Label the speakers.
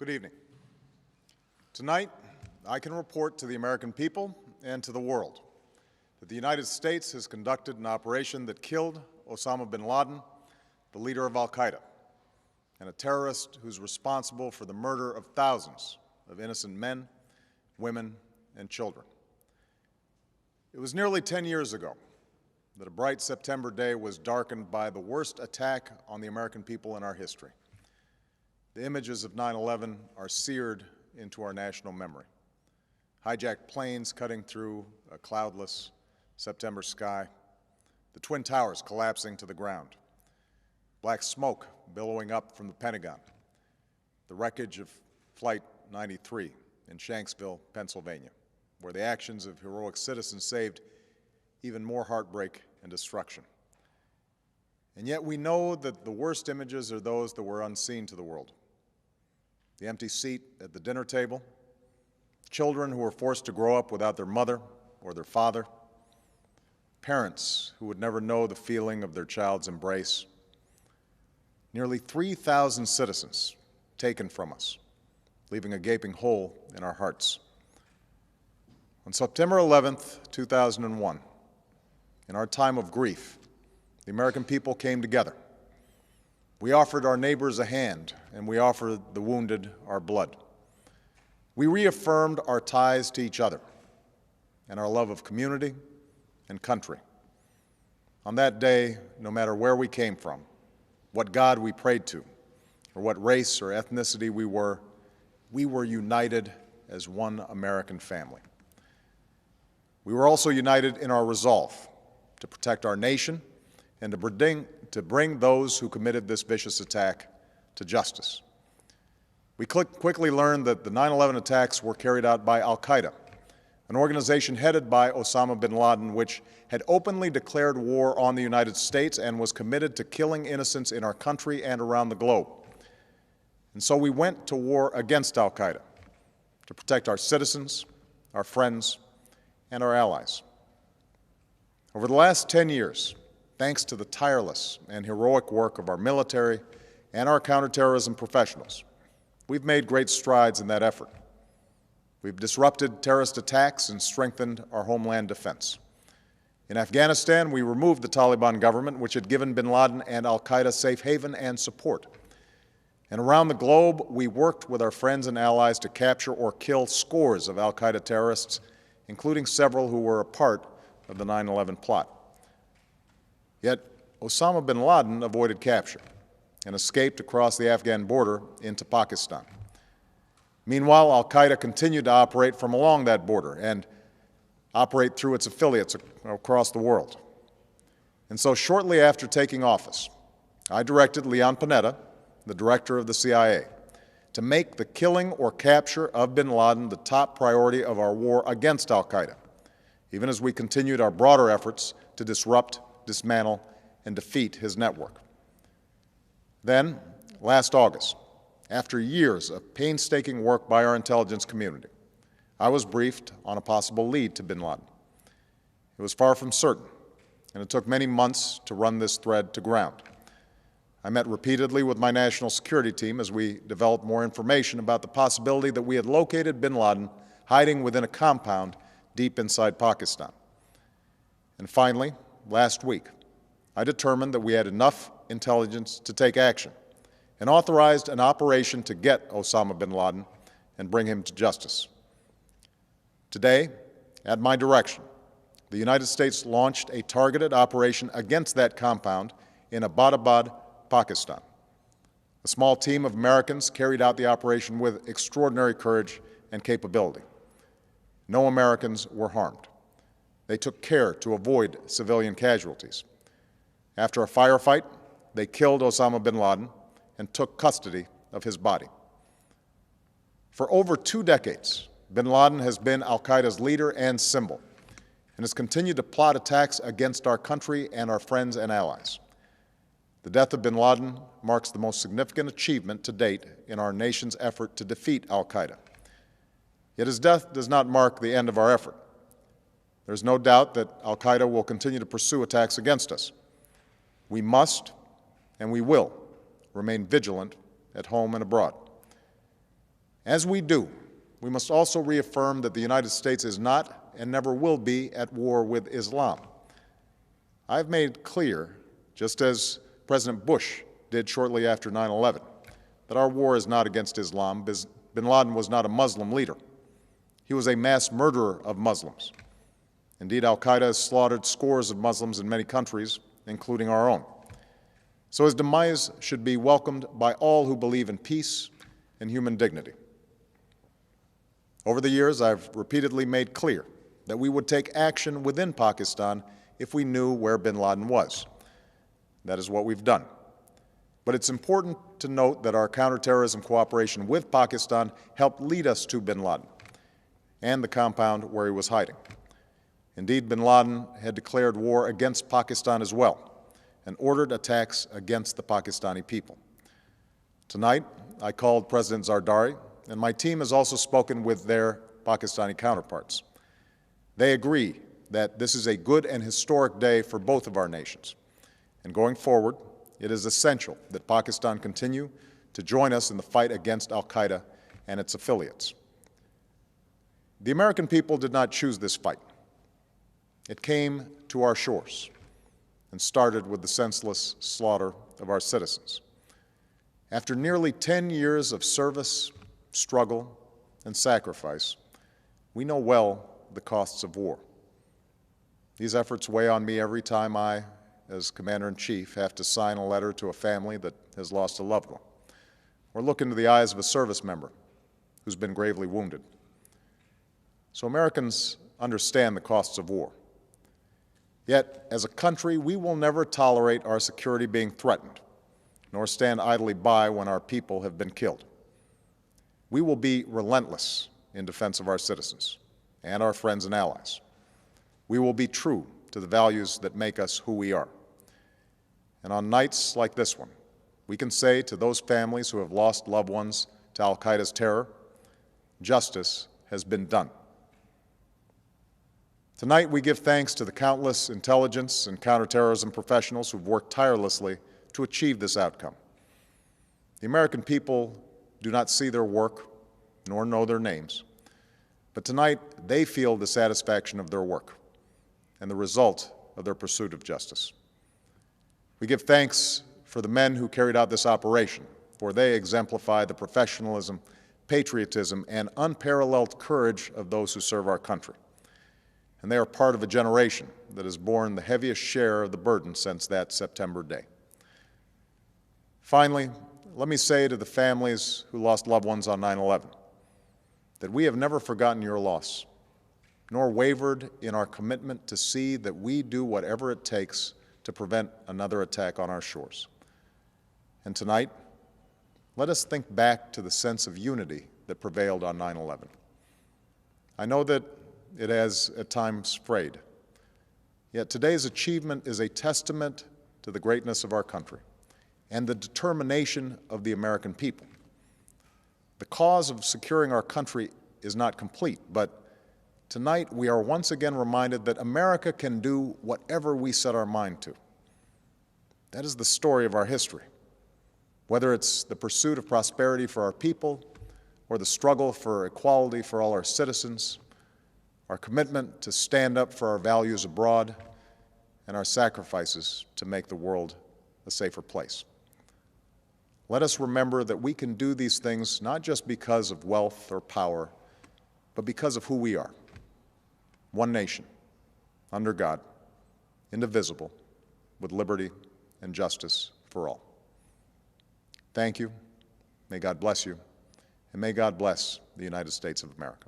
Speaker 1: Good evening. Tonight, I can report to the American people and to the world that the United States has conducted an operation that killed Osama Bin Laden, the leader of al-Qaeda, and a terrorist who's responsible for the murder of thousands of innocent men, women, and children. It was nearly 10 years ago that a bright September day was darkened by the worst attack on the American people in our history. The images of 9/11 are seared into our national memory. Hijacked planes cutting through a cloudless September sky, the Twin Towers collapsing to the ground, black smoke billowing up from the Pentagon, the wreckage of Flight 93 in Shanksville, Pennsylvania, where the actions of heroic citizens saved even more heartbreak and destruction. And yet we know that the worst images are those that were unseen to the world. The empty seat at the dinner table, children who were forced to grow up without their mother or their father, parents who would never know the feeling of their child's embrace, nearly 3,000 citizens taken from us, leaving a gaping hole in our hearts. On September 11th, 2001, in our time of grief, the American people came together. We offered our neighbors a hand, and we offered the wounded our blood. We reaffirmed our ties to each other and our love of community and country. On that day, no matter where we came from, what God we prayed to, or what race or ethnicity we were united as one American family. We were also united in our resolve to protect our nation and to bring those who committed this vicious attack to justice. We quickly learned that the 9/11 attacks were carried out by al-Qaeda, an organization headed by Osama bin Laden, which had openly declared war on the United States and was committed to killing innocents in our country and around the globe. And so we went to war against al-Qaeda to protect our citizens, our friends, and our allies. Over the last 10 years, thanks to the tireless and heroic work of our military and our counterterrorism professionals, we've made great strides in that effort. We've disrupted terrorist attacks and strengthened our homeland defense. In Afghanistan, we removed the Taliban government, which had given bin Laden and al-Qaeda safe haven and support. And around the globe, we worked with our friends and allies to capture or kill scores of al-Qaeda terrorists, including several who were a part of the 9/11 plot. Yet Osama bin Laden avoided capture and escaped across the Afghan border into Pakistan. Meanwhile, al-Qaeda continued to operate from along that border and operate through its affiliates across the world. And so shortly after taking office, I directed Leon Panetta, the director of the CIA, to make the killing or capture of bin Laden the top priority of our war against al-Qaeda, even as we continued our broader efforts to disrupt, dismantle, and defeat his network. Then, last August, after years of painstaking work by our intelligence community, I was briefed on a possible lead to bin Laden. It was far from certain, and it took many months to run this thread to ground. I met repeatedly with my national security team as we developed more information about the possibility that we had located bin Laden hiding within a compound deep inside Pakistan. And finally, last week, I determined that we had enough intelligence to take action and authorized an operation to get Osama bin Laden and bring him to justice. Today, at my direction, the United States launched a targeted operation against that compound in Abbottabad, Pakistan. A small team of Americans carried out the operation with extraordinary courage and capability. No Americans were harmed. They took care to avoid civilian casualties. After a firefight, they killed Osama bin Laden and took custody of his body. For over 2 decades, bin Laden has been al-Qaeda's leader and symbol, and has continued to plot attacks against our country and our friends and allies. The death of bin Laden marks the most significant achievement to date in our nation's effort to defeat al-Qaeda. Yet his death does not mark the end of our effort. There's no doubt that al-Qaeda will continue to pursue attacks against us. We must and we will remain vigilant at home and abroad. As we do, we must also reaffirm that the United States is not and never will be at war with Islam. I've made clear, just as President Bush did shortly after 9/11, that our war is not against Islam. Bin Laden was not a Muslim leader. He was a mass murderer of Muslims. Indeed, al-Qaeda has slaughtered scores of Muslims in many countries, including our own. So his demise should be welcomed by all who believe in peace and human dignity. Over the years, I've repeatedly made clear that we would take action within Pakistan if we knew where bin Laden was. That is what we've done. But it's important to note that our counterterrorism cooperation with Pakistan helped lead us to bin Laden and the compound where he was hiding. Indeed, bin Laden had declared war against Pakistan as well and ordered attacks against the Pakistani people. Tonight, I called President Zardari, and my team has also spoken with their Pakistani counterparts. They agree that this is a good and historic day for both of our nations. And going forward, it is essential that Pakistan continue to join us in the fight against al-Qaeda and its affiliates. The American people did not choose this fight. It came to our shores and started with the senseless slaughter of our citizens. After nearly 10 years of service, struggle, and sacrifice, we know well the costs of war. These efforts weigh on me every time I, as Commander-in-Chief, have to sign a letter to a family that has lost a loved one, or look into the eyes of a service member who's been gravely wounded. So Americans understand the costs of war. Yet, as a country, we will never tolerate our security being threatened, nor stand idly by when our people have been killed. We will be relentless in defense of our citizens and our friends and allies. We will be true to the values that make us who we are. And on nights like this one, we can say to those families who have lost loved ones to al-Qaeda's terror, justice has been done. Tonight, we give thanks to the countless intelligence and counterterrorism professionals who've worked tirelessly to achieve this outcome. The American people do not see their work, nor know their names, but tonight they feel the satisfaction of their work and the result of their pursuit of justice. We give thanks for the men who carried out this operation, for they exemplify the professionalism, patriotism, and unparalleled courage of those who serve our country. And they are part of a generation that has borne the heaviest share of the burden since that September day. Finally, let me say to the families who lost loved ones on 9/11 that we have never forgotten your loss, nor wavered in our commitment to see that we do whatever it takes to prevent another attack on our shores. And tonight, let us think back to the sense of unity that prevailed on 9/11. I know that it has at times frayed, yet today's achievement is a testament to the greatness of our country and the determination of the American people. The cause of securing our country is not complete, but tonight we are once again reminded that America can do whatever we set our mind to. That is the story of our history. Whether it's the pursuit of prosperity for our people or the struggle for equality for all our citizens, our commitment to stand up for our values abroad, and our sacrifices to make the world a safer place. Let us remember that we can do these things not just because of wealth or power, but because of who we are. One nation, under God, indivisible, with liberty and justice for all. Thank you. May God bless you, and may God bless the United States of America.